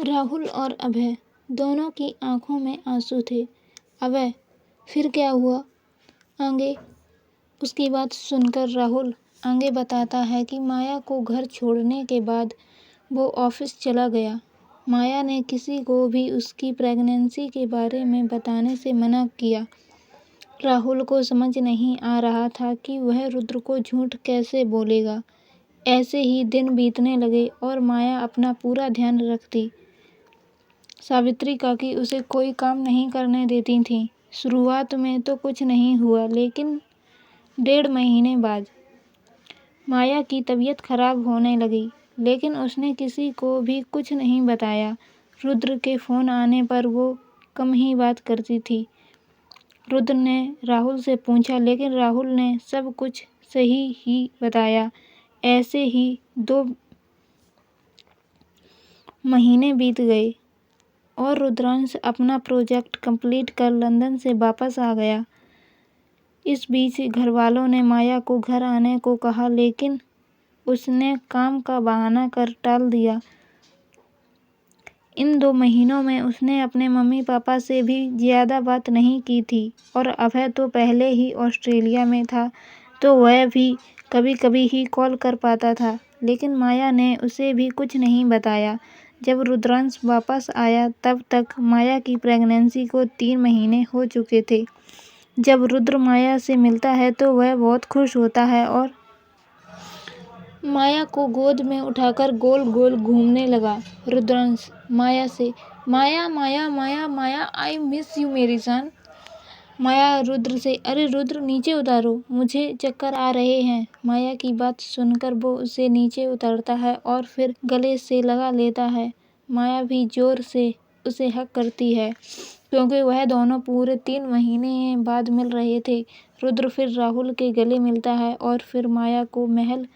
राहुल और अभय दोनों की आंखों में आंसू थे। अभय, फिर क्या हुआ? आगे उसकी बात सुनकर राहुल आगे बताता है कि माया को घर छोड़ने के बाद वो ऑफिस चला गया। माया ने किसी को भी उसकी प्रेगनेंसी के बारे में बताने से मना किया। राहुल को समझ नहीं आ रहा था कि वह रुद्र को झूठ कैसे बोलेगा। ऐसे ही दिन बीतने लगे और माया अपना पूरा ध्यान रखती। सावित्री काकी उसे कोई काम नहीं करने देती थीं। शुरुआत में तो कुछ नहीं हुआ, लेकिन 1.5 महीने बाद माया की तबीयत खराब होने लगी, लेकिन उसने किसी को भी कुछ नहीं बताया। रुद्र के फ़ोन आने पर वो कम ही बात करती थी। रुद्र ने राहुल से पूछा, लेकिन राहुल ने सब कुछ सही ही बताया। ऐसे ही 2 महीने बीत गए और रुद्रांश अपना प्रोजेक्ट कंप्लीट कर लंदन से वापस आ गया। इस बीच घरवालों ने माया को घर आने को कहा, लेकिन उसने काम का बहाना कर टाल दिया। इन 2 महीनों में उसने अपने मम्मी पापा से भी ज़्यादा बात नहीं की थी और अभय तो पहले ही ऑस्ट्रेलिया में था, तो वह भी कभी कभी ही कॉल कर पाता था। लेकिन माया ने उसे भी कुछ नहीं बताया। जब रुद्रांश वापस आया तब तक माया की प्रेगनेंसी को 3 महीने हो चुके थे। जब रुद्र माया से मिलता है तो वह बहुत खुश होता है और माया को गोद में उठाकर गोल गोल घूमने लगा। रुद्रांश माया से, माया माया माया माया, आई मिस यू मेरी जान। माया रुद्र से, अरे रुद्र नीचे उतारो, मुझे चक्कर आ रहे हैं। माया की बात सुनकर वो उसे नीचे उतारता है और फिर गले से लगा लेता है। माया भी जोर से उसे हग करती है, क्योंकि वह दोनों पूरे 3 महीने बाद मिल रहे थे। रुद्र फिर राहुल के गले मिलता है और फिर माया को महल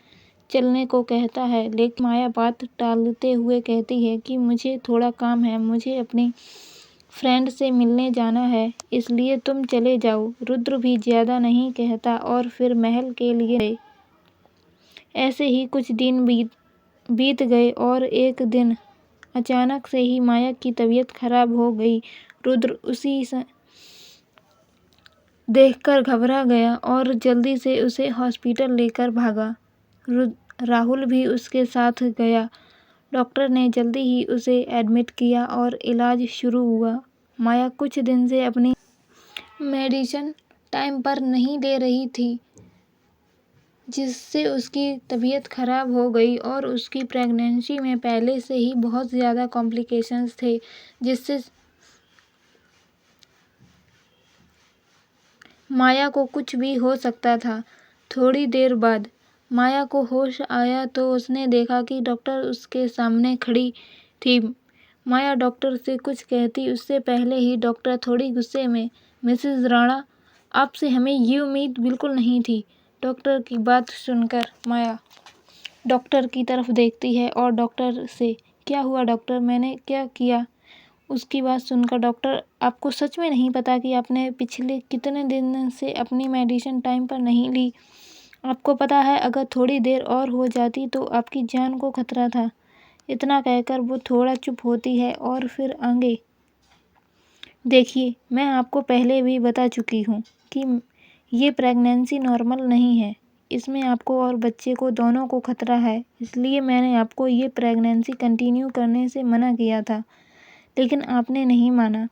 चलने को कहता है, लेकिन माया बात टालते हुए कहती है कि मुझे थोड़ा काम है, मुझे अपनी फ्रेंड से मिलने जाना है, इसलिए तुम चले जाओ। रुद्र भी ज़्यादा नहीं कहता और फिर महल के लिए गए। ऐसे ही कुछ दिन बीत गए और एक दिन अचानक से ही माया की तबीयत खराब हो गई। रुद्र उसी देखकर घबरा गया और जल्दी से उसे हॉस्पिटल लेकर भागा। राहुल भी उसके साथ गया। डॉक्टर ने जल्दी ही उसे एडमिट किया और इलाज शुरू हुआ। माया कुछ दिन से अपनी मेडिसिन टाइम पर नहीं ले रही थी, जिससे उसकी तबीयत खराब हो गई और उसकी प्रेगनेंसी में पहले से ही बहुत ज़्यादा कॉम्प्लिकेशंस थे, जिससे माया को कुछ भी हो सकता था। थोड़ी देर बाद माया को होश आया तो उसने देखा कि डॉक्टर उसके सामने खड़ी थी। माया डॉक्टर से कुछ कहती उससे पहले ही डॉक्टर थोड़ी गुस्से में, मिसेस राणा, आपसे हमें ये उम्मीद बिल्कुल नहीं थी। डॉक्टर की बात सुनकर माया डॉक्टर की तरफ देखती है और डॉक्टर से, क्या हुआ डॉक्टर, मैंने क्या किया? उसकी बात सुनकर डॉक्टर, आपको सच में नहीं पता कि आपने पिछले कितने दिन से अपनी मेडिसिन टाइम पर नहीं ली? आपको पता है अगर थोड़ी देर और हो जाती तो आपकी जान को खतरा था। इतना कहकर वो थोड़ा चुप होती है और फिर आगे, देखिए मैं आपको पहले भी बता चुकी हूँ कि ये प्रेगनेंसी नॉर्मल नहीं है, इसमें आपको और बच्चे को दोनों को खतरा है, इसलिए मैंने आपको ये प्रेगनेंसी कंटिन्यू करने से मना किया था, लेकिन आपने नहीं माना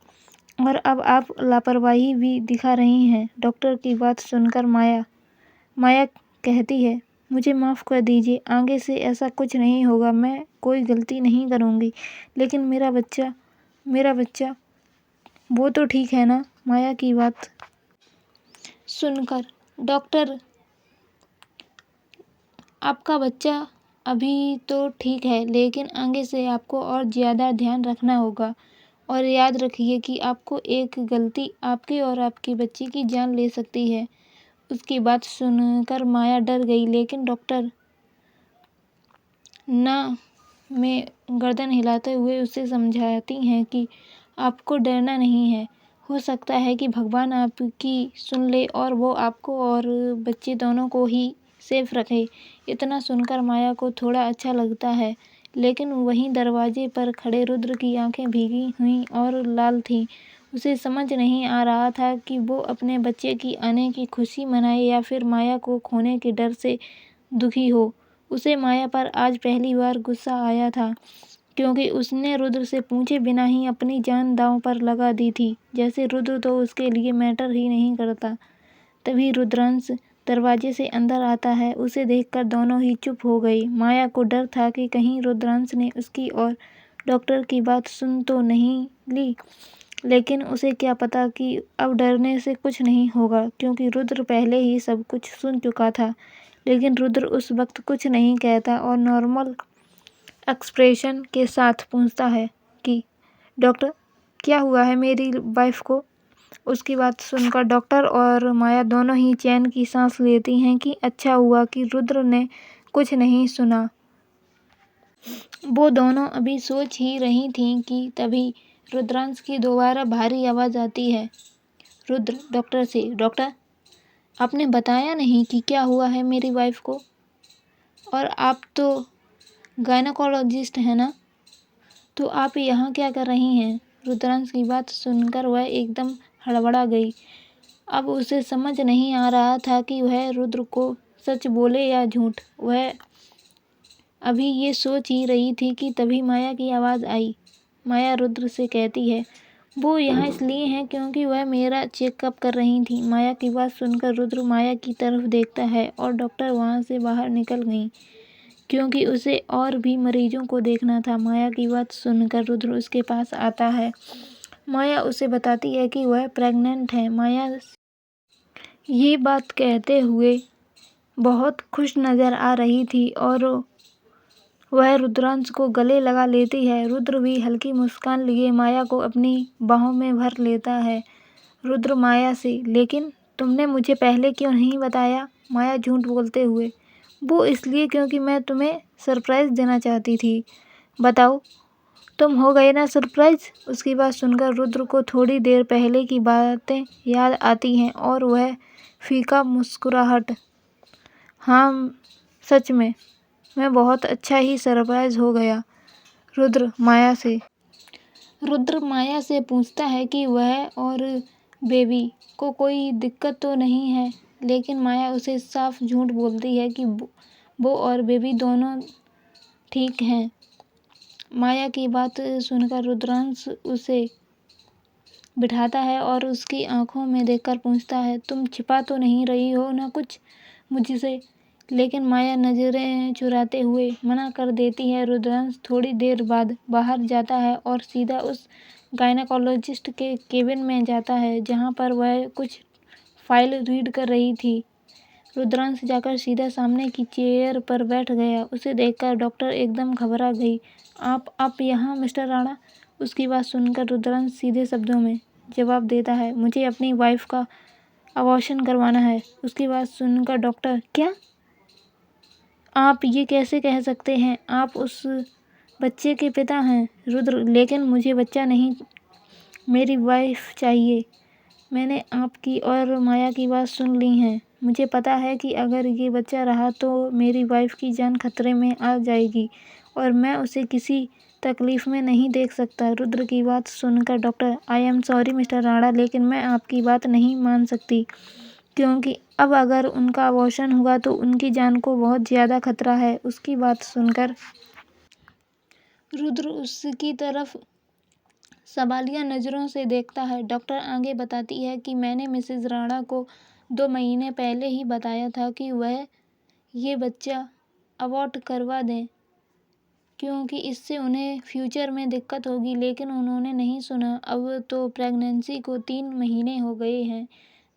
और अब आप लापरवाही भी दिखा रही हैं। डॉक्टर की बात सुनकर माया कहती है, मुझे माफ़ कर दीजिए, आगे से ऐसा कुछ नहीं होगा, मैं कोई गलती नहीं करूँगी, लेकिन मेरा बच्चा वो तो ठीक है ना? माया की बात सुनकर डॉक्टर, आपका बच्चा अभी तो ठीक है, लेकिन आगे से आपको और ज़्यादा ध्यान रखना होगा और याद रखिए कि आपको एक गलती आपके और आपके बच्चे की जान ले सकती है। उसकी बात सुनकर माया डर गई, लेकिन डॉक्टर ना में गर्दन हिलाते हुए उसे समझाती हैं कि आपको डरना नहीं है, हो सकता है कि भगवान आपकी सुन ले और वो आपको और बच्चे दोनों को ही सेफ रखे। इतना सुनकर माया को थोड़ा अच्छा लगता है, लेकिन वहीं दरवाजे पर खड़े रुद्र की आंखें भीगी हुई और लाल थीं। उसे समझ नहीं आ रहा था कि वो अपने बच्चे की आने की खुशी मनाए या फिर माया को खोने के डर से दुखी हो। उसे माया पर आज पहली बार गुस्सा आया था, क्योंकि उसने रुद्र से पूछे बिना ही अपनी जान दांव पर लगा दी थी, जैसे रुद्र तो उसके लिए मैटर ही नहीं करता। तभी रुद्रांश दरवाजे से अंदर आता है। उसे देखकर दोनों ही चुप हो गई। माया को डर था कि कहीं रुद्रांश ने उसकी और डॉक्टर की बात सुन तो नहीं ली, लेकिन उसे क्या पता कि अब डरने से कुछ नहीं होगा, क्योंकि रुद्र पहले ही सब कुछ सुन चुका था। लेकिन रुद्र उस वक्त कुछ नहीं कहता और नॉर्मल एक्सप्रेशन के साथ पूछता है कि डॉक्टर, क्या हुआ है मेरी वाइफ को? उसकी बात सुनकर डॉक्टर और माया दोनों ही चैन की सांस लेती हैं कि अच्छा हुआ कि रुद्र ने कुछ नहीं सुना। वो दोनों अभी सोच ही रही थीं कि तभी रुद्रांश की दोबारा भारी आवाज़ आती है रुद्र डॉक्टर से, डॉक्टर, आपने बताया नहीं कि क्या हुआ है मेरी वाइफ को? और आप तो गायनेकोलॉजिस्ट हैं ना, तो आप यहाँ क्या कर रही हैं? रुद्रांश की बात सुनकर वह एकदम हड़बड़ा गई। अब उसे समझ नहीं आ रहा था कि वह रुद्र को सच बोले या झूठ। वह अभी ये सोच ही रही थी कि तभी माया की आवाज़ आई। माया रुद्र से कहती है, वो यहाँ इसलिए हैं क्योंकि वह मेरा चेकअप कर रही थी। माया की बात सुनकर रुद्र माया की तरफ देखता है और डॉक्टर वहाँ से बाहर निकल गई, क्योंकि उसे और भी मरीजों को देखना था। माया की बात सुनकर रुद्र उसके पास आता है। माया उसे बताती है कि वह प्रेग्नेंट है। माया ये बात कहते हुए बहुत खुश नज़र आ रही थी और वह रुद्रांश को गले लगा लेती है। रुद्र भी हल्की मुस्कान लिए माया को अपनी बाहों में भर लेता है। रुद्र माया से, लेकिन तुमने मुझे पहले क्यों नहीं बताया? माया झूठ बोलते हुए, वो इसलिए क्योंकि मैं तुम्हें सरप्राइज़ देना चाहती थी। बताओ, तुम हो गए ना सरप्राइज़? उसकी बात सुनकर रुद्र को थोड़ी देर पहले की बातें याद आती हैं और वह फीका मुस्कुराहट, हाँ सच में मैं बहुत अच्छा ही सरप्राइज़ हो गया। रुद्र माया से पूछता है कि वह और बेबी को कोई दिक्कत तो नहीं है, लेकिन माया उसे साफ झूठ बोलती है कि वो और बेबी दोनों ठीक हैं। माया की बात सुनकर रुद्रांश उसे बिठाता है और उसकी आंखों में देखकर पूछता है, तुम छिपा तो नहीं रही हो ना कुछ मुझसे? लेकिन माया नज़रें चुराते हुए मना कर देती है। रुद्रांश थोड़ी देर बाद बाहर जाता है और सीधा उस गायनेकोलॉजिस्ट के केबिन में जाता है, जहाँ पर वह कुछ फाइल रीड कर रही थी। रुद्रांश जाकर सीधा सामने की चेयर पर बैठ गया। उसे देखकर डॉक्टर एकदम घबरा गई। आप यहाँ मिस्टर राणा? उसकी बात सुनकर रुद्रांश सीधे शब्दों में जवाब देता है, मुझे अपनी वाइफ का अबॉर्शन करवाना है। उसकी बात सुनकर डॉक्टर, क्या? आप ये कैसे कह सकते हैं? आप उस बच्चे के पिता हैं। रुद्र, लेकिन मुझे बच्चा नहीं, मेरी वाइफ चाहिए। मैंने आपकी और माया की बात सुन ली है। मुझे पता है कि अगर ये बच्चा रहा तो मेरी वाइफ की जान खतरे में आ जाएगी और मैं उसे किसी तकलीफ में नहीं देख सकता। रुद्र की बात सुनकर doctor, I am sorry mister Rana, लेकिन मैं आपकी बात नहीं मान सकती, क्योंकि अब अगर उनका अबॉर्शन हुआ तो उनकी जान को बहुत ज़्यादा खतरा है। उसकी बात सुनकर रुद्र उसकी तरफ सवालिया नज़रों से देखता है। डॉक्टर आगे बताती है कि मैंने मिसेज राणा को 2 महीने पहले ही बताया था कि वह ये बच्चा अबॉर्ट करवा दें, क्योंकि इससे उन्हें फ्यूचर में दिक्कत होगी, लेकिन उन्होंने नहीं सुना। अब तो प्रेगनेंसी को 3 महीने हो गए हैं,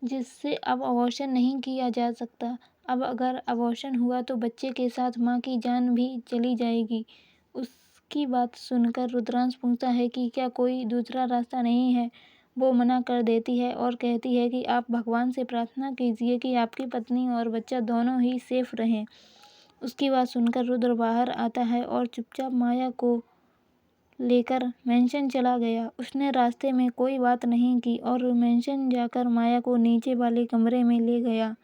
जिससे अब अबॉर्शन नहीं किया जा सकता। अब अगर अबॉर्शन हुआ तो बच्चे के साथ माँ की जान भी चली जाएगी। उसकी बात सुनकर रुद्रांश पूछता है कि क्या कोई दूसरा रास्ता नहीं है? वो मना कर देती है और कहती है कि आप भगवान से प्रार्थना कीजिए कि आपकी पत्नी और बच्चा दोनों ही सेफ रहें। उसकी बात सुनकर रुद्र बाहर आता है और चुपचाप माया को लेकर मेंशन चला गया। उसने रास्ते में कोई बात नहीं की और मेंशन जाकर माया को नीचे वाले कमरे में ले गया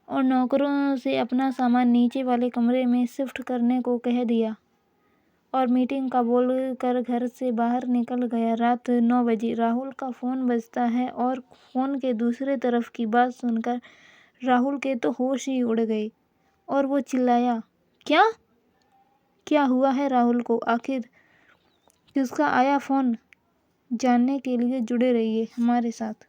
और नौकरों से अपना सामान नीचे वाले कमरे में शिफ्ट करने को कह दिया। और मीटिंग का बोलकर घर से बाहर निकल गया। रात 9 बजे राहुल का फ़ोन बजता है और फ़ोन के दूसरे तरफ की बात सुनकर राहुल के तो होश ही उड़ गए और वो चिल्लाया, क्या? क्या हुआ है राहुल को? आखिर किसका आया फ़ोन? जानने के लिए जुड़े रहिए हमारे साथ।